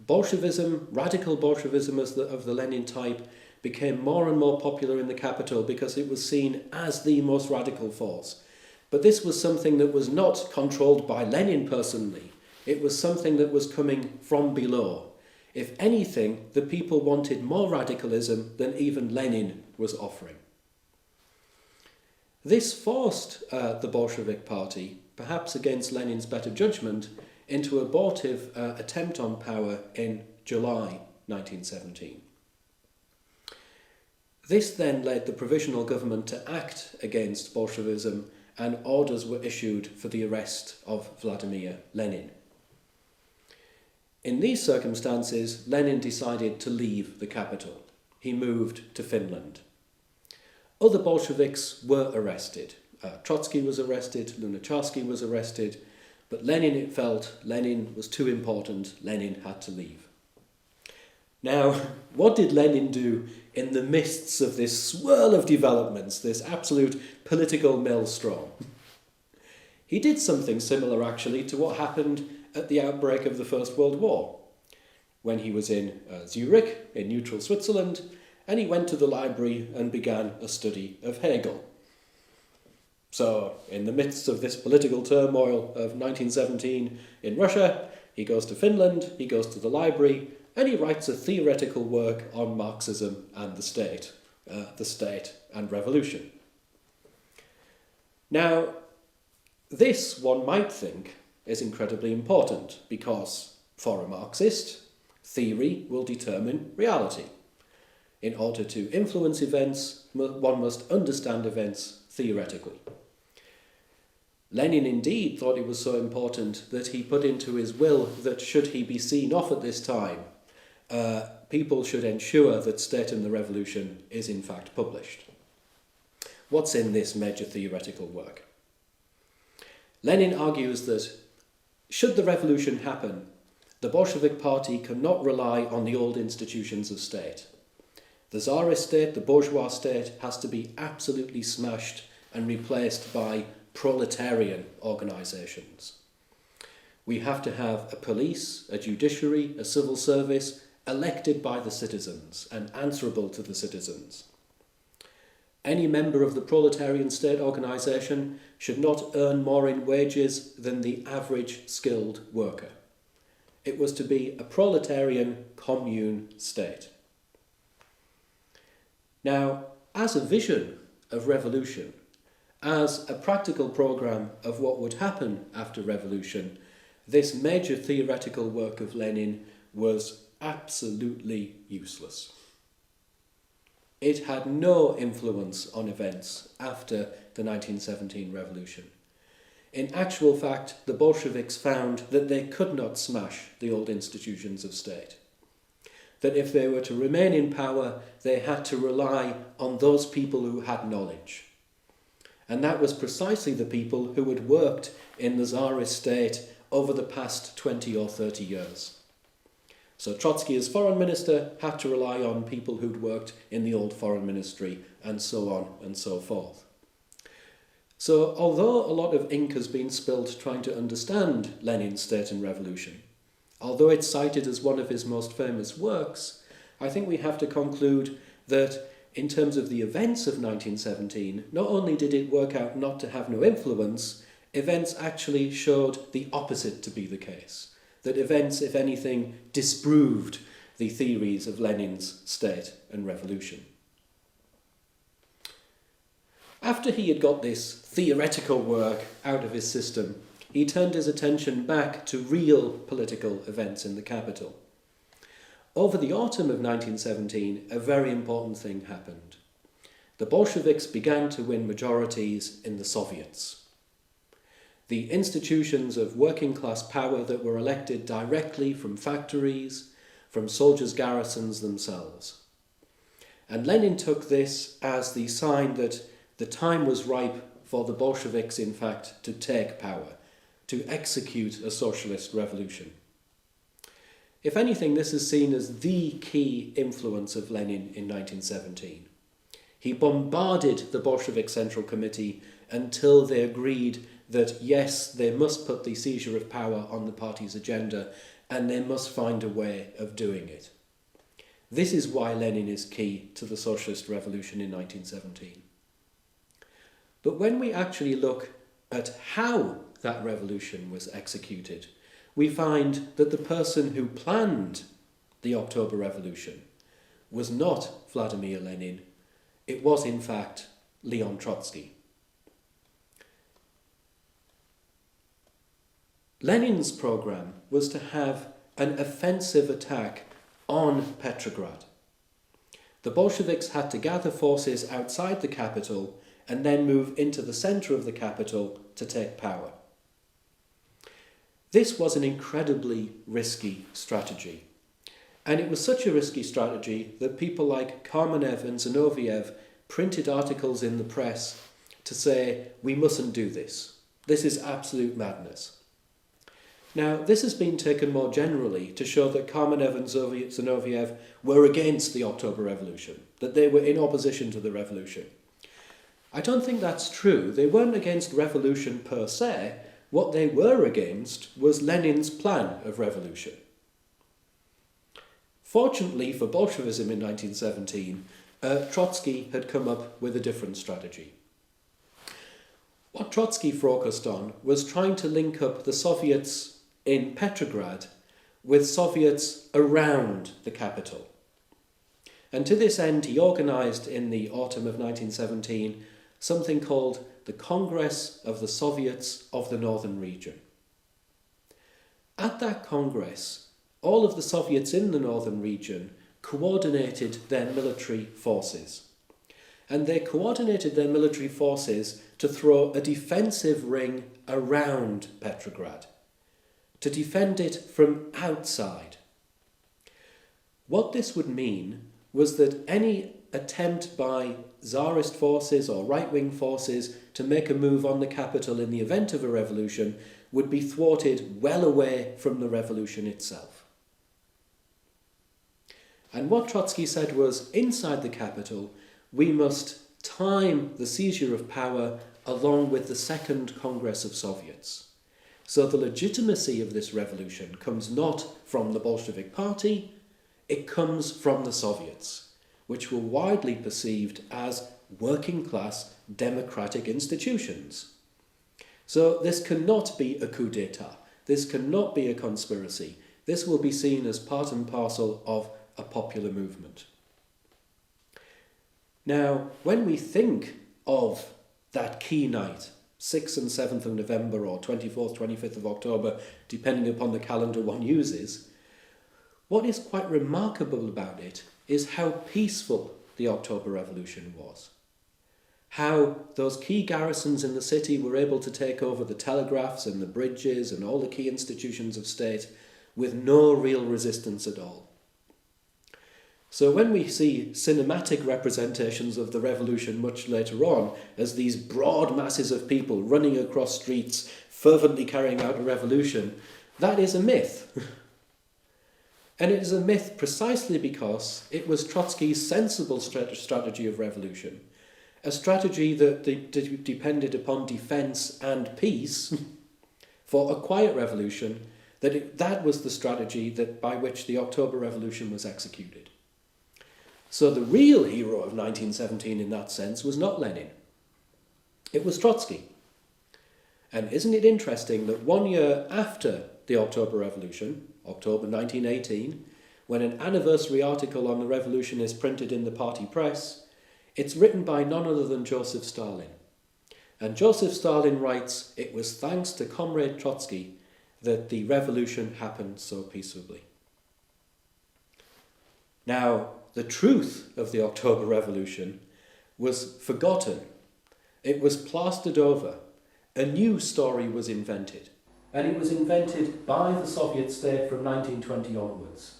Bolshevism, radical Bolshevism of the Lenin type, became more and more popular in the capital because it was seen as the most radical force. But this was something that was not controlled by Lenin personally. It was something that was coming from below. If anything, the people wanted more radicalism than even Lenin was offering. This forced the Bolshevik Party, perhaps against Lenin's better judgment, into an abortive attempt on power in July 1917. This then led the provisional government to act against Bolshevism, and orders were issued for the arrest of Vladimir Lenin. In these circumstances, Lenin decided to leave the capital. He moved to Finland. Other Bolsheviks were arrested. Trotsky was arrested, Lunacharsky was arrested, but Lenin, it felt, Lenin was too important, Lenin had to leave. Now, what did Lenin do in the midst of this swirl of developments, this absolute political maelstrom? He did something similar, actually, to what happened at the outbreak of the First World War, when he was in Zurich, in neutral Switzerland, and he went to the library and began a study of Hegel. So, in the midst of this political turmoil of 1917 in Russia, he goes to Finland, he goes to the library, and he writes a theoretical work on Marxism and the state and revolution. Now, this, one might think, is incredibly important because, for a Marxist, theory will determine reality. In order to influence events, one must understand events theoretically. Lenin indeed thought it was so important that he put into his will that should he be seen off at this time, people should ensure that State and the Revolution is in fact published. What's in this major theoretical work? Lenin argues that should the revolution happen, the Bolshevik Party cannot rely on the old institutions of state. The Tsarist state, the bourgeois state, has to be absolutely smashed and replaced by proletarian organisations. We have to have a police, a judiciary, a civil service elected by the citizens and answerable to the citizens. Any member of the proletarian state organisation should not earn more in wages than the average skilled worker. It was to be a proletarian commune state. Now, as a vision of revolution, as a practical programme of what would happen after revolution, this major theoretical work of Lenin was absolutely useless. It had no influence on events after the 1917 revolution. In actual fact, the Bolsheviks found that they could not smash the old institutions of state. That if they were to remain in power, they had to rely on those people who had knowledge. And that was precisely the people who had worked in the Tsarist state over the past 20 or 30 years. So Trotsky, as foreign minister, had to rely on people who'd worked in the old foreign ministry, and so on and so forth. So although a lot of ink has been spilled trying to understand Lenin's State and Revolution, although it's cited as one of his most famous works, I think we have to conclude that in terms of the events of 1917, not only did it work out not to have no influence, events actually showed the opposite to be the case. That events, if anything, disproved the theories of Lenin's State and Revolution. After he had got this theoretical work out of his system, he turned his attention back to real political events in the capital. Over the autumn of 1917, a very important thing happened. The Bolsheviks began to win majorities in the Soviets. The institutions of working class power that were elected directly from factories, from soldiers' garrisons themselves. And Lenin took this as the sign that the time was ripe for the Bolsheviks, in fact, to take power, to execute a socialist revolution. If anything, this is seen as the key influence of Lenin in 1917. He bombarded the Bolshevik Central Committee until they agreed that yes, they must put the seizure of power on the party's agenda and they must find a way of doing it. This is why Lenin is key to the socialist revolution in 1917. But when we actually look at how that revolution was executed, we find that the person who planned the October Revolution was not Vladimir Lenin. It was, in fact, Leon Trotsky. Lenin's program was to have an offensive attack on Petrograd. The Bolsheviks had to gather forces outside the capital and then move into the centre of the capital to take power. This was an incredibly risky strategy. And it was such a risky strategy that people like Kamenev and Zinoviev printed articles in the press to say, we mustn't do this. This is absolute madness. Now, this has been taken more generally to show that Kamenev and Zinoviev were against the October Revolution, that they were in opposition to the revolution. I don't think that's true. They weren't against revolution per se. What they were against was Lenin's plan of revolution. Fortunately for Bolshevism in 1917, Trotsky had come up with a different strategy. What Trotsky focused on was trying to link up the Soviets in Petrograd with Soviets around the capital. And to this end, he organised in the autumn of 1917 something called the Congress of the Soviets of the Northern Region. At that Congress, all of the Soviets in the Northern Region coordinated their military forces. And they coordinated their military forces to throw a defensive ring around Petrograd, to defend it from outside. What this would mean was that any attempt by Tsarist forces or right-wing forces to make a move on the capital in the event of a revolution would be thwarted well away from the revolution itself. And what Trotsky said was, inside the capital, we must time the seizure of power along with the Second Congress of Soviets. So the legitimacy of this revolution comes not from the Bolshevik Party, it comes from the Soviets, which were widely perceived as working-class democratic institutions. So this cannot be a coup d'etat. This cannot be a conspiracy. This will be seen as part and parcel of a popular movement. Now, when we think of that key night, 6th and 7th of November or 24th, 25th of October, depending upon the calendar one uses, what is quite remarkable about it is how peaceful the October Revolution was. How those key garrisons in the city were able to take over the telegraphs and the bridges and all the key institutions of state with no real resistance at all. So when we see cinematic representations of the revolution much later on, as these broad masses of people running across streets, fervently carrying out a revolution, that is a myth. And it is a myth precisely because it was Trotsky's sensible strategy of revolution, a strategy that depended upon defence and peace for a quiet revolution, that was the strategy by which the October Revolution was executed. So the real hero of 1917 in that sense was not Lenin. It was Trotsky. And isn't it interesting that 1 year after the October Revolution, October 1918, when an anniversary article on the revolution is printed in the party press, it's written by none other than Joseph Stalin. And Joseph Stalin writes, "It was thanks to Comrade Trotsky that the revolution happened so peaceably." Now, the truth of the October Revolution was forgotten. It was plastered over. A new story was invented. And it was invented by the Soviet state from 1920 onwards,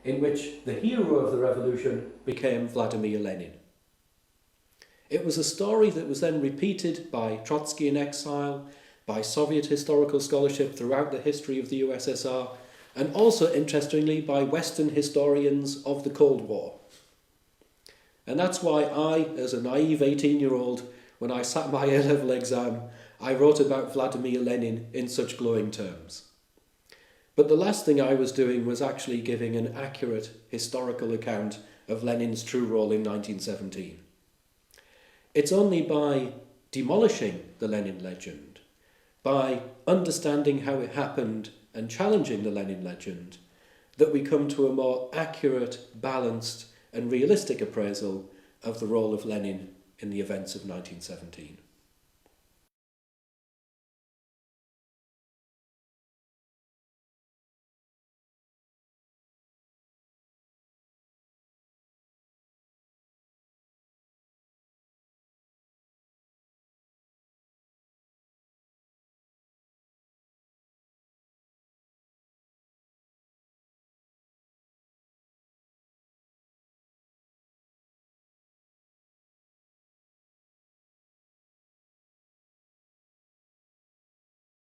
in which the hero of the revolution became Vladimir Lenin. It was a story that was then repeated by Trotsky in exile, by Soviet historical scholarship throughout the history of the USSR, and also, interestingly, by Western historians of the Cold War. And that's why I, as a naive 18-year-old, when I sat my A-level exam, I wrote about Vladimir Lenin in such glowing terms. But the last thing I was doing was actually giving an accurate historical account of Lenin's true role in 1917. It's only by demolishing the Lenin legend, by understanding how it happened and challenging the Lenin legend, that we come to a more accurate, balanced and realistic appraisal of the role of Lenin in the events of 1917.